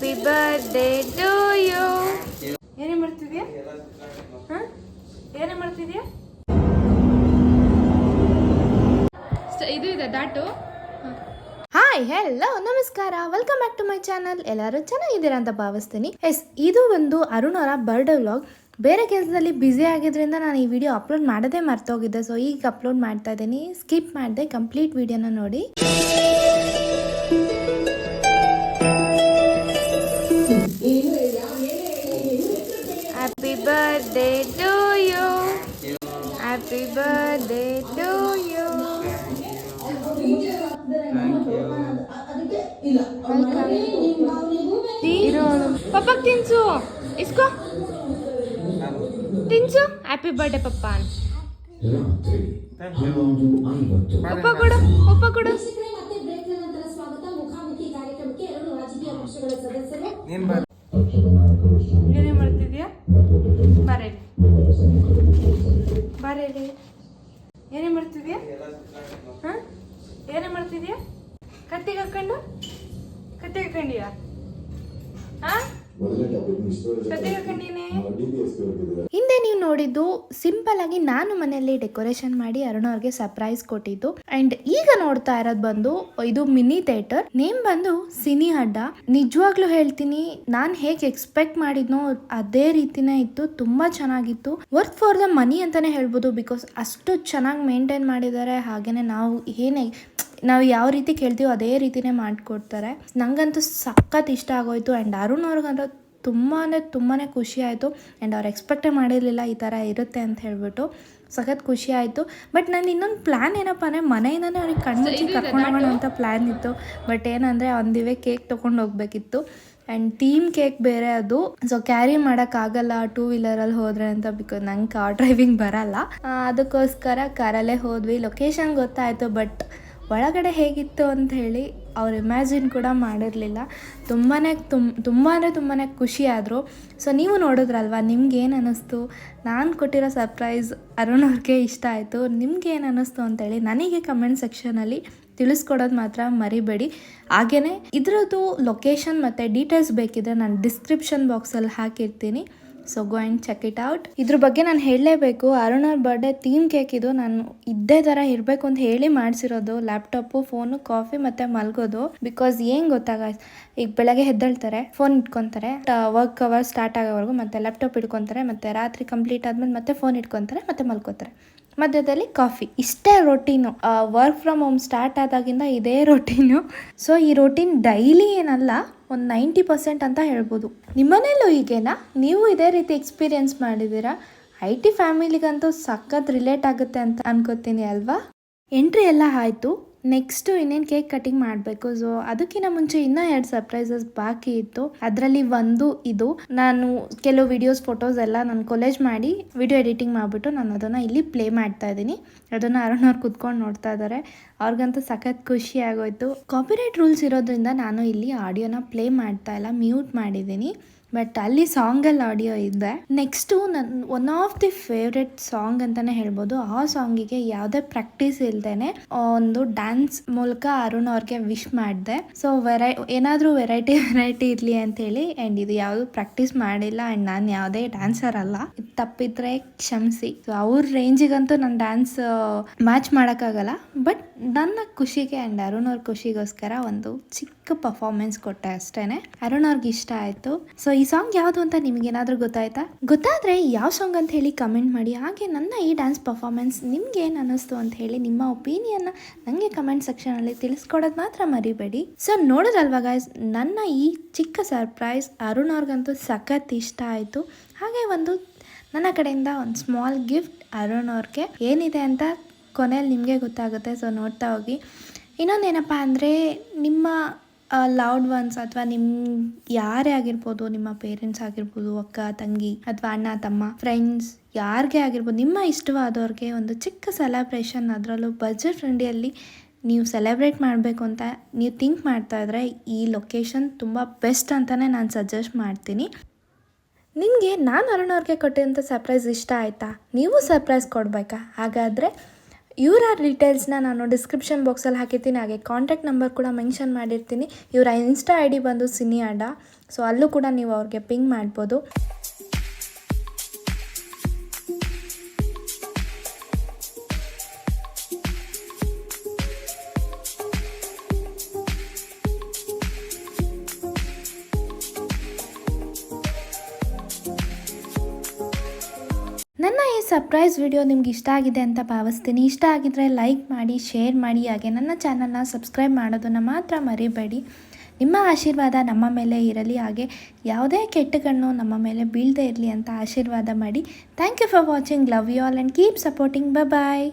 Happy birthday to you. ಏನೇ ಮಾಡ್ತಿದ್ಯಾ? ಏನೇ ಮಾಡ್ತಿದ್ಯಾ? ಇದು ಇದೆ ದಾಟು. ಹಾಯ್, ಹೆಲೋ, ನಮಸ್ಕಾರ, welcome back to my channel. ಎಲ್ಲರೂ ಚೆನ್ನಾಗಿದ್ದೀರಾ ಅಂತ ಭಾವಿಸ್ತೀನಿ. ಇದು ಒಂದು ಅರುಣ್ ಅವರ ಬರ್ಡೇ ವ್ಲಾಗ್. ಬೇರೆ ಕೆಲಸದಲ್ಲಿ ಬ್ಯುಸಿ ಆಗಿದ್ರಿಂದ ನಾನು ಈ ವಿಡಿಯೋ ಅಪ್ಲೋಡ್ ಮಾಡೋದೇ ಮರ್ತೋಗಿದ್ದೆ. ಸೊ ಈಗ ಅಪ್ಲೋಡ್ ಮಾಡ್ತಾ ಇದ್ದೀನಿ. ಸ್ಕಿಪ್ ಮಾಡಿದೆ, ಕಂಪ್ಲೀಟ್ ವಿಡಿಯೋನ ನೋಡಿ. Happy birthday to you. Happy birthday to you. ಪಪ್ಪ ತಿನ್ಸು, ಇಸ್ಕೋ ತಿನ್ಸು. ಹ್ಯಾಪಿ ಬರ್ಡೇ ಪಪ್ಪ. ಉಪ್ಪ ಕೊಡು, ಉಪ್ಪ ಕೊಡು. ಏನೇ ಮಾಡ್ತಿದ್ಯಾ? ಬರೇಲಿ ಬರೇಲಿ. ಏನೇ ಮಾಡ್ತಿದ್ಯಾ? ಏನೇ ಮಾಡ್ತಿದ್ಯಾ? ಕತ್ತಿಗೆ ಹಾಕೊಂಡು ಹಾಕೊಂಡಿಯಾ? ಹಿಂದೆ ನೀವು ನೋಡಿದ್ದು ಸಿಂಪಲ್ ಆಗಿ ನಾನು ಮನೆಯಲ್ಲಿ ಡೆಕೋರೇಷನ್ ಮಾಡಿ ಅರುಣ್ ಅವ್ರಿಗೆ ಸರ್ಪ್ರೈಸ್ ಕೊಟ್ಟಿದ್ದು. ಅಂಡ್ ಈಗ ನೋಡ್ತಾ ಇರೋದು ಬಂದು ಇದು ಮಿನಿ ಥಿಯೇಟರ್. ನೇಮ್ ಬಂದು ಸಿನಿ ಅಡ್ಡ. ನಿಜವಾಗ್ಲೂ ಹೇಳ್ತೀನಿ, ನಾನು ಹೇಗೆ ಎಕ್ಸ್ಪೆಕ್ಟ್ ಮಾಡಿದ್ನೋ ಅದೇ ರೀತಿನೇ ಇತ್ತು. ತುಂಬಾ ಚೆನ್ನಾಗಿತ್ತು. ವರ್ತ್ ಫಾರ್ ದ ಮನಿ ಅಂತಾನೆ ಹೇಳ್ಬೋದು. ಬಿಕಾಸ್ ಅಷ್ಟು ಚೆನ್ನಾಗಿ ಮೇಂಟೈನ್ ಮಾಡಿದ್ದಾರೆ. ಹಾಗೇನೆ ನಾವು ಯಾವ ರೀತಿ ಕೇಳ್ತೀವೋ ಅದೇ ರೀತಿನೇ ಮಾಡಿಕೊಡ್ತಾರೆ. ನಂಗಂತೂ ಸಖತ್ ಇಷ್ಟ ಆಗೋಯ್ತು. ಆ್ಯಂಡ್ ಅರುಣ್ ಅವ್ರಿಗಂತೂ ತುಂಬಾ ಖುಷಿ ಆಯಿತು. ಆ್ಯಂಡ್ ಅವ್ರು ಎಕ್ಸ್ಪೆಕ್ಟೇ ಮಾಡಿರಲಿಲ್ಲ ಈ ಥರ ಇರುತ್ತೆ ಅಂತ ಹೇಳ್ಬಿಟ್ಟು. ಸಖತ್ ಖುಷಿ ಆಯಿತು. ಬಟ್ ನಾನು ಇನ್ನೊಂದು ಪ್ಲ್ಯಾನ್ ಏನಪ್ಪ ಅಂದರೆ, ಮನೆಯಿಂದನೇ ಅವ್ರಿಗೆ ಕಣ್ಮುಚ್ಚಿ ಕರ್ಕೊಂಡು ಹೋಗೋಣ ಅಂತ ಪ್ಲ್ಯಾನ್ ಇತ್ತು. ಬಟ್ ಏನಂದರೆ ಒಂದಿವೆ ಕೇಕ್ ತೊಗೊಂಡು ಹೋಗ್ಬೇಕಿತ್ತು. ಆ್ಯಂಡ್ ಥೀಮ್ ಕೇಕ್ ಬೇರೆ ಅದು. ಸೊ ಕ್ಯಾರಿ ಮಾಡೋಕ್ಕಾಗಲ್ಲ 2 ವೀಲರಲ್ಲಿ ಹೋದರೆ ಅಂತ. ಬಿಕಾಸ್ ನಂಗೆ ಕಾರ್ ಡ್ರೈವಿಂಗ್ ಬರಲ್ಲ. ಅದಕ್ಕೋಸ್ಕರ ಕಾರಲ್ಲೇ ಹೋದ್ವಿ. ಲೊಕೇಶನ್ ಗೊತ್ತಾಯಿತು. ಬಟ್ ಒಳಗಡೆ ಹೇಗಿತ್ತು ಅಂತ ಹೇಳಿ ಅವ್ರು ಇಮ್ಯಾಜಿನ್ ಕೂಡ ಮಾಡಿರಲಿಲ್ಲ. ತುಂಬಾ ಖುಷಿ ಆದರು. ಸೊ ನೀವು ನೋಡಿದ್ರಲ್ವ, ನಿಮ್ಗೇನು ಅನ್ನಿಸ್ತು? ನಾನು ಕೊಟ್ಟಿರೋ ಸರ್ಪ್ರೈಸ್ ಅರುಣ್ ಅವ್ರಿಗೆ ಇಷ್ಟ ಆಯಿತು. ನಿಮ್ಗೇನು ಅನ್ನಿಸ್ತು ಅಂತೇಳಿ ನನಗೆ ಕಮೆಂಟ್ ಸೆಕ್ಷನಲ್ಲಿ ತಿಳಿಸ್ಕೊಡೋದು ಮಾತ್ರ ಮರಿಬೇಡಿ. ಹಾಗೆಯೇ ಇದರದ್ದು ಲೊಕೇಶನ್ ಮತ್ತು ಡೀಟೇಲ್ಸ್ ಬೇಕಿದ್ರೆ ನಾನು ಡಿಸ್ಕ್ರಿಪ್ಷನ್ ಬಾಕ್ಸಲ್ಲಿ ಹಾಕಿರ್ತೀನಿ. So go and check it out. ಇದ್ರ ಬಗ್ಗೆ ನಾನು ಹೇಳಲೇಬೇಕು. ಅರುಣ್ ಅವ್ರ ಬರ್ಡೇ ಥೀಮ್ ಕೇಕ್ ಇದು. ನಾನು ಇದ್ದೇ ಥರ ಇರಬೇಕು ಅಂತ ಹೇಳಿ ಮಾಡಿಸಿರೋದು. ಲ್ಯಾಪ್ಟಾಪು, ಫೋನು, ಕಾಫಿ ಮತ್ತು ಮಲ್ಗೋದು. ಬಿಕಾಸ್ ಏನು ಗೊತ್ತಾಗ, ಈಗ ಬೆಳಗ್ಗೆ ಎದ್ದೇಳ್ತಾರೆ, ಫೋನ್ ಇಟ್ಕೊತಾರೆ, ವರ್ಕ್ ಅವರ್ ಸ್ಟಾರ್ಟ್ ಆಗೋವರೆಗೂ, ಮತ್ತು ಲ್ಯಾಪ್ಟಾಪ್ ಇಟ್ಕೊತಾರೆ, ಮತ್ತು ರಾತ್ರಿ ಕಂಪ್ಲೀಟ್ ಆದಮೇಲೆ ಮತ್ತೆ ಫೋನ್ ಇಟ್ಕೊತಾರೆ, ಮತ್ತು ಮಲ್ಕೋತಾರೆ. ಮಧ್ಯದಲ್ಲಿ ಕಾಫಿ. ಇಷ್ಟೇ routine. Work from home start ಆದಾಗಿಂದ ಇದೇ ರೊಟೀನು. ಸೊ ಈ ರೊಟೀನ್ ಡೈಲಿ ಏನಲ್ಲ, ಒಂದು 90% ಅಂತ ಹೇಳ್ಬೋದು. ನಿಮ್ಮನೇಲೂ ಹೀಗೇನಾ? ನೀವು ಇದೇ ರೀತಿ ಎಕ್ಸ್ಪೀರಿಯೆನ್ಸ್ ಮಾಡಿದ್ದೀರಾ? IT ಫ್ಯಾಮಿಲಿಗಂತೂ ಸಖತ್ ರಿಲೇಟ್ ಆಗುತ್ತೆ ಅಂತ ಅನ್ಕೋತೀನಿ ಅಲ್ವಾ? ಎಂಟ್ರಿ ಎಲ್ಲ ಆಯಿತು. ನೆಕ್ಸ್ಟು ಇನ್ನೇನು ಕೇಕ್ ಕಟಿಂಗ್ ಮಾಡಬೇಕು. ಸೊ ಅದಕ್ಕಿಂತ ಮುಂಚೆ ಇನ್ನೂ 2 ಸರ್ಪ್ರೈಸಸ್ ಬಾಕಿ ಇತ್ತು. ಅದರಲ್ಲಿ ಒಂದು ಇದು, ನಾನು ಕೆಲವು ವಿಡಿಯೋಸ್, ಫೋಟೋಸ್ ಎಲ್ಲ ನಾನು ಕೊಲೇಜ್ ಮಾಡಿ ವಿಡಿಯೋ ಎಡಿಟಿಂಗ್ ಮಾಡಿಬಿಟ್ಟು ನಾನು ಅದನ್ನು ಇಲ್ಲಿ ಪ್ಲೇ ಮಾಡ್ತಾ ಇದ್ದೀನಿ. ಅದನ್ನು ಅರುಣ್ ಅವ್ರು ಕುತ್ಕೊಂಡು ನೋಡ್ತಾ ಇದ್ದಾರೆ. ಅವ್ರಿಗಂತೂ ಸಖತ್ ಖುಷಿ ಆಗೋಯ್ತು. ಕಾಪಿರೈಟ್ ರೂಲ್ಸ್ ಇರೋದ್ರಿಂದ ನಾನು ಇಲ್ಲಿ ಆಡಿಯೋನ ಪ್ಲೇ ಮಾಡ್ತಾ ಇಲ್ಲ, ಮ್ಯೂಟ್ ಮಾಡಿದ್ದೀನಿ. ಬಟ್ ಅಲ್ಲಿ ಸಾಂಗಲ್ಲಿ ಆಡಿಯೋ ಇದೆ. ನೆಕ್ಸ್ಟು ನನ್ನ one of the favourite song ಅಂತಲೇ ಹೇಳ್ಬೋದು. ಆ ಸಾಂಗಿಗೆ ಯಾವುದೇ ಪ್ರಾಕ್ಟೀಸ್ ಇಲ್ದೇನೆ ಒಂದು ಡ್ಯಾನ್ಸ್ ಮೂಲಕ ಅರುಣ್ ಅವ್ರಿಗೆ ವಿಶ್ ಮಾಡಿದೆ. ಸೊ ಏನಾದರೂ ವೆರೈಟಿ ಇರಲಿ ಅಂತೇಳಿ. ಆ್ಯಂಡ್ ಇದು ಯಾವುದು ಪ್ರಾಕ್ಟೀಸ್ ಮಾಡಿಲ್ಲ. ಆ್ಯಂಡ್ ನಾನು ಯಾವುದೇ ಡ್ಯಾನ್ಸರ್ ಅಲ್ಲ, ಇದು ತಪ್ಪಿದ್ರೆ ಕ್ಷಮಿಸಿ. ಸೊ ಅವ್ರ ರೇಂಜಿಗಂತೂ ನನ್ನ ಡ್ಯಾನ್ಸ್ ಮ್ಯಾಚ್ ಮಾಡೋಕ್ಕಾಗಲ್ಲ. ಬಟ್ ನನ್ನ ಖುಷಿಗೆ ಆ್ಯಂಡ್ ಅರುಣ್ ಅವ್ರ ಖುಷಿಗೋಸ್ಕರ ಒಂದು ಚಿಕ್ಕ ಪರ್ಫಾರ್ಮೆನ್ಸ್ ಕೊಟ್ಟೆ ಅಷ್ಟೇ. ಅರುಣ್ ಅವ್ರಿಗೆ ಇಷ್ಟ ಆಯಿತು. ಸೊ ಈ ಸಾಂಗ್ ಯಾವುದು ಅಂತ ನಿಮ್ಗೇನಾದರೂ ಗೊತ್ತಾಯ್ತಾ? ಗೊತ್ತಾದರೆ ಯಾವ ಸಾಂಗ್ ಅಂತ ಹೇಳಿ ಕಮೆಂಟ್ ಮಾಡಿ. ಹಾಗೆ ನನ್ನ ಈ ಡ್ಯಾನ್ಸ್ ಪರ್ಫಾರ್ಮೆನ್ಸ್ ನಿಮ್ಗೆ ಏನು ಅನ್ನಿಸ್ತು ಅಂತ ಹೇಳಿ ನಿಮ್ಮ ಒಪಿನಿಯನ್ನ ನನಗೆ ಕಮೆಂಟ್ ಸೆಕ್ಷನಲ್ಲಿ ತಿಳಿಸ್ಕೊಡೋದು ಮಾತ್ರ ಮರಿಬೇಡಿ. ಸೊ ನೋಡೋದಲ್ವಾ ಗಾಯ್ಸ್, ನನ್ನ ಈ ಚಿಕ್ಕ ಸರ್ಪ್ರೈಸ್ ಅರುಣ್ ಅವ್ರಿಗಂತೂ ಸಖತ್ ಇಷ್ಟ ಆಯಿತು. ಹಾಗೆ ಒಂದು ನನ್ನ ಕಡೆಯಿಂದ ಒಂದು ಸ್ಮಾಲ್ ಗಿಫ್ಟ್ ಅರುಣ್ ಅವ್ರಿಗೆ. ಏನಿದೆ ಅಂತ ಕೊನೆಯಲ್ಲಿ ನಿಮಗೆ ಗೊತ್ತಾಗುತ್ತೆ. ಸೊ ನೋಡ್ತಾ ಹೋಗಿ. ಇನ್ನೊಂದೇನಪ್ಪ ಅಂದರೆ, ನಿಮ್ಮ ಲವ್ಡ್ ಒನ್ಸ್ ಅಥವಾ ನಿಮ್ಮ ಯಾರೇ ಆಗಿರ್ಬೋದು, ನಿಮ್ಮ ಪೇರೆಂಟ್ಸ್ ಆಗಿರ್ಬೋದು, ಅಕ್ಕ ತಂಗಿ ಅಥವಾ ಅಣ್ಣ ತಮ್ಮ, ಫ್ರೆಂಡ್ಸ್, ಯಾರಿಗೆ ಆಗಿರ್ಬೋದು, ನಿಮ್ಮ ಇಷ್ಟವಾದವ್ರಿಗೆ ಒಂದು ಚಿಕ್ಕ ಸೆಲೆಬ್ರೇಷನ್, ಅದರಲ್ಲೂ ಬಜೆಟ್ ಫ್ರೆಂಡ್ಲಿಯಲ್ಲಿ ನೀವು ಸೆಲೆಬ್ರೇಟ್ ಮಾಡಬೇಕು ಅಂತ ನೀವು ಥಿಂಕ್ ಮಾಡ್ತಾ ಇದ್ರೆ ಈ ಲೊಕೇಶನ್ ತುಂಬ ಬೆಸ್ಟ್ ಅಂತಲೇ ನಾನು ಸಜೆಸ್ಟ್ ಮಾಡ್ತೀನಿ. ನಿಮಗೆ ನಾನು ಅರುಣ್ ಅವ್ರಿಗೆ ಕೊಟ್ಟಿರೋಂಥ ಸರ್ಪ್ರೈಸ್ ಇಷ್ಟ ಆಯಿತಾ? ನೀವು ಸರ್ಪ್ರೈಸ್ ಕೊಡಬೇಕಾ? ಹಾಗಾದರೆ ಇವರ ಡೀಟೇಲ್ಸ್ನ ನಾನು ಡಿಸ್ಕ್ರಿಪ್ಷನ್ ಬಾಕ್ಸಲ್ಲಿ ಹಾಕಿರ್ತೀನಿ, ಹಾಗೆ ಕಾಂಟ್ಯಾಕ್ಟ್ ನಂಬರ್ ಕೂಡ ಮೆನ್ಷನ್ ಮಾಡಿರ್ತೀನಿ. ಇವರ ಇನ್ಸ್ಟಾ ಐ ಡಿ ಬಂದು ಸಿನಿ ಅಡ್ಡ, ಸೊ ಅಲ್ಲೂ ಕೂಡ ನೀವು ಅವ್ರಿಗೆ ಪಿಂಗ್ ಮಾಡ್ಬೋದು. ನನ್ನ ಈ ಸರ್ಪ್ರೈಸ್ ವಿಡಿಯೋ ನಿಮ್ಗೆ ಇಷ್ಟ ಆಗಿದೆ ಅಂತ ಭಾವಿಸ್ತೀನಿ. ಇಷ್ಟ ಆಗಿದ್ರೆ ಲೈಕ್ ಮಾಡಿ, ಶೇರ್ ಮಾಡಿ, ಹಾಗೆ ನನ್ನ ಚಾನಲ್ನ ಸಬ್ಸ್ಕ್ರೈಬ್ ಮಾಡೋದನ್ನು ಮಾತ್ರ ಮರಿಬೇಡಿ. ನಿಮ್ಮ ಆಶೀರ್ವಾದ ನಮ್ಮ ಮೇಲೆ ಇರಲಿ, ಹಾಗೆ ಯಾವುದೇ ಕೆಟ್ಟ ಕಣ್ಣು ನಮ್ಮ ಮೇಲೆ ಬೀಳದೇ ಇರಲಿ ಅಂತ ಆಶೀರ್ವಾದ ಮಾಡಿ. Thank you for watching. Love you all and keep supporting. Bye.